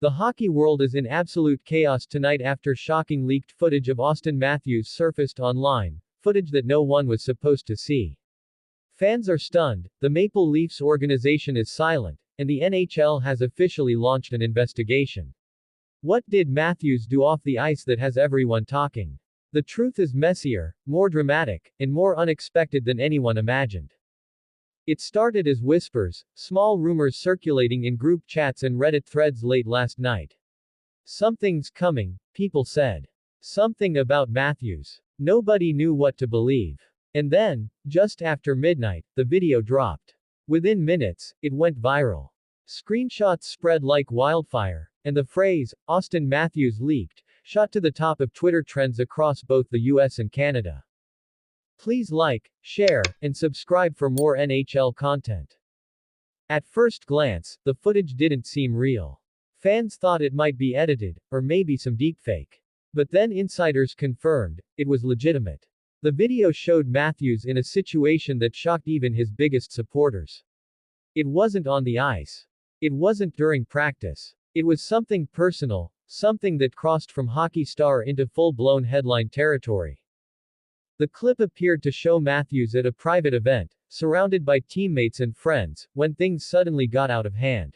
The hockey world is in absolute chaos tonight after shocking leaked footage of Auston Matthews surfaced online, footage that no one was supposed to see. Fans are stunned, the Maple Leafs organization is silent, and the NHL has officially launched an investigation. What did Matthews do off the ice that has everyone talking? The truth is messier, more dramatic, and more unexpected than anyone imagined. It started as whispers, small rumors circulating in group chats and Reddit threads late last night. Something's coming, people said. Something about Matthews. Nobody knew what to believe. And then, just after midnight, the video dropped. Within minutes, it went viral. Screenshots spread like wildfire, and the phrase, Auston Matthews leaked, shot to the top of Twitter trends across both the US and Canada. Please like, share, and subscribe for more NHL content. At first glance, the footage didn't seem real. Fans thought it might be edited, or maybe some deepfake. But then insiders confirmed, it was legitimate. The video showed Matthews in a situation that shocked even his biggest supporters. It wasn't on the ice. It wasn't during practice. It was something personal, something that crossed from hockey star into full-blown headline territory. The clip appeared to show Matthews at a private event, surrounded by teammates and friends, when things suddenly got out of hand.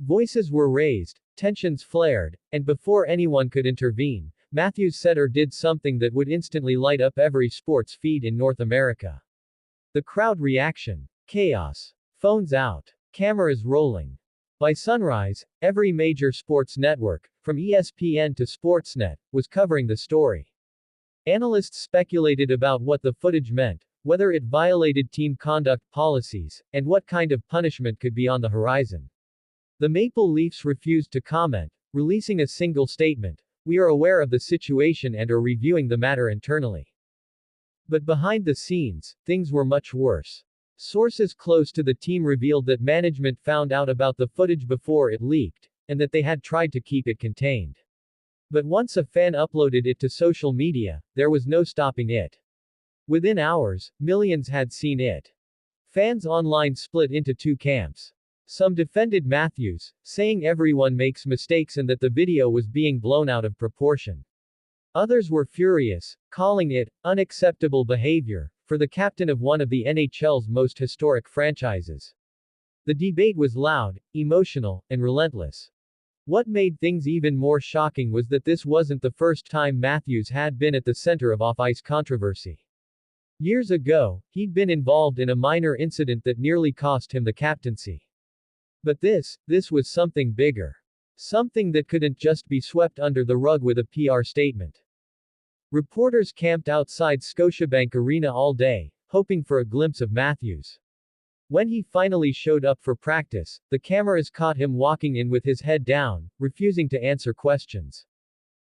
Voices were raised, tensions flared, and before anyone could intervene, Matthews said or did something that would instantly light up every sports feed in North America. The crowd reaction. Chaos. Phones out. Cameras rolling. By sunrise, every major sports network, from ESPN to Sportsnet, was covering the story. Analysts speculated about what the footage meant, whether it violated team conduct policies, and what kind of punishment could be on the horizon. The Maple Leafs refused to comment, releasing a single statement: "We are aware of the situation and are reviewing the matter internally." But behind the scenes, things were much worse. Sources close to the team revealed that management found out about the footage before it leaked, and that they had tried to keep it contained. But once a fan uploaded it to social media, there was no stopping it. Within hours, millions had seen it. Fans online split into two camps. Some defended Matthews, saying everyone makes mistakes and that the video was being blown out of proportion. Others were furious, calling it unacceptable behavior for the captain of one of the NHL's most historic franchises. The debate was loud, emotional, and relentless. What made things even more shocking was that this wasn't the first time Matthews had been at the center of off-ice controversy. Years ago, he'd been involved in a minor incident that nearly cost him the captaincy. But this was something bigger. Something that couldn't just be swept under the rug with a PR statement. Reporters camped outside Scotiabank Arena all day, hoping for a glimpse of Matthews. When he finally showed up for practice, the cameras caught him walking in with his head down, refusing to answer questions.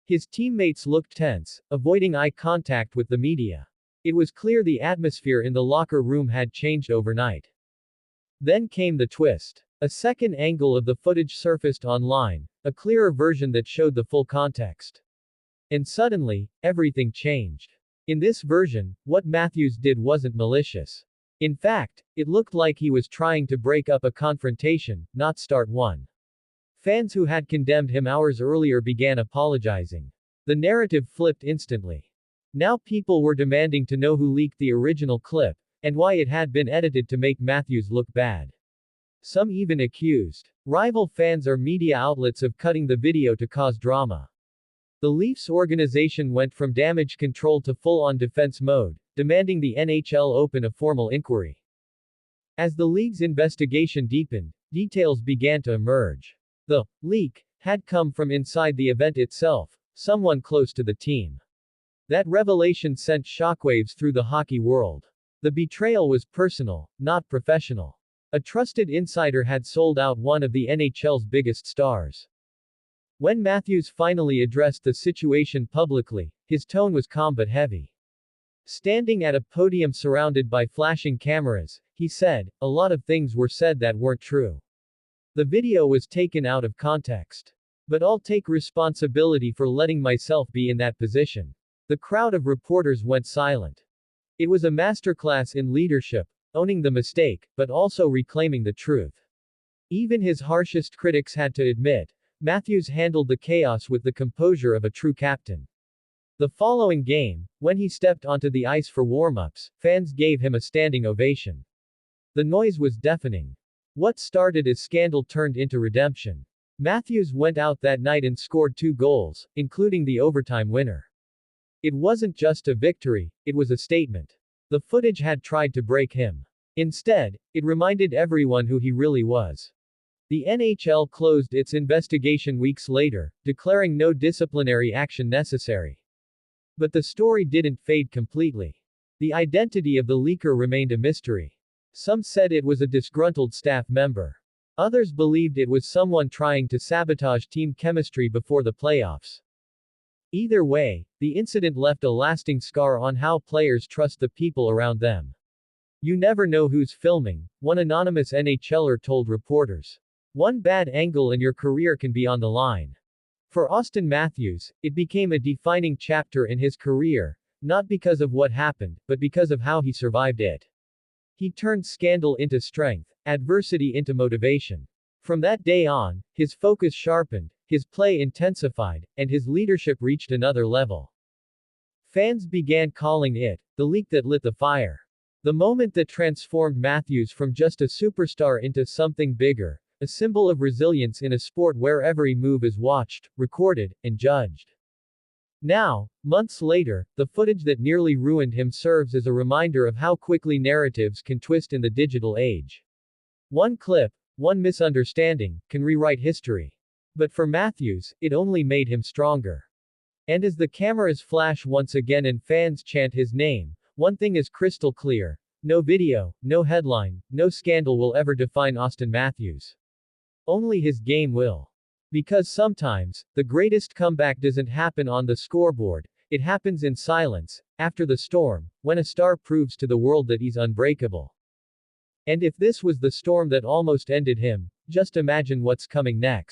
His teammates looked tense, avoiding eye contact with the media. It was clear the atmosphere in the locker room had changed overnight. Then came the twist. A second angle of the footage surfaced online, a clearer version that showed the full context. And suddenly, everything changed. In this version, what Matthews did wasn't malicious. In fact, it looked like he was trying to break up a confrontation, not start one. Fans who had condemned him hours earlier began apologizing. The narrative flipped instantly. Now people were demanding to know who leaked the original clip, and why it had been edited to make Matthews look bad. Some even accused rival fans or media outlets of cutting the video to cause drama. The Leafs organization went from damage control to full-on defense mode, demanding the NHL open a formal inquiry. As the league's investigation deepened, details began to emerge. The leak had come from inside the event itself, someone close to the team. That revelation sent shockwaves through the hockey world. The betrayal was personal, not professional. A trusted insider had sold out one of the NHL's biggest stars. When Matthews finally addressed the situation publicly, his tone was calm but heavy. Standing at a podium surrounded by flashing cameras, he said, "A lot of things were said that weren't true. The video was taken out of context. But I'll take responsibility for letting myself be in that position." The crowd of reporters went silent. It was a masterclass in leadership, owning the mistake, but also reclaiming the truth. Even his harshest critics had to admit, Matthews handled the chaos with the composure of a true captain. The following game, when he stepped onto the ice for warm-ups, fans gave him a standing ovation. The noise was deafening. What started as scandal turned into redemption. Matthews went out that night and scored 2 goals, including the overtime winner. It wasn't just a victory, it was a statement. The footage had tried to break him. Instead, it reminded everyone who he really was. The NHL closed its investigation weeks later, declaring no disciplinary action necessary. But the story didn't fade completely. The identity of the leaker remained a mystery. Some said it was a disgruntled staff member. Others believed it was someone trying to sabotage team chemistry before the playoffs. Either way, the incident left a lasting scar on how players trust the people around them. You never know who's filming, one anonymous NHLer told reporters. One bad angle and your career can be on the line. For Auston Matthews, it became a defining chapter in his career, not because of what happened, but because of how he survived it. He turned scandal into strength, adversity into motivation. From that day on, his focus sharpened, his play intensified, and his leadership reached another level. Fans began calling it the leak that lit the fire. The moment that transformed Matthews from just a superstar into something bigger, a symbol of resilience in a sport where every move is watched, recorded, and judged. Now, months later, the footage that nearly ruined him serves as a reminder of how quickly narratives can twist in the digital age. One clip, one misunderstanding, can rewrite history. But for Matthews, it only made him stronger. And as the cameras flash once again and fans chant his name, one thing is crystal clear: no video, no headline, no scandal will ever define Auston Matthews. Only his game will. Because sometimes, the greatest comeback doesn't happen on the scoreboard, it happens in silence, after the storm, when a star proves to the world that he's unbreakable. And if this was the storm that almost ended him, just imagine what's coming next.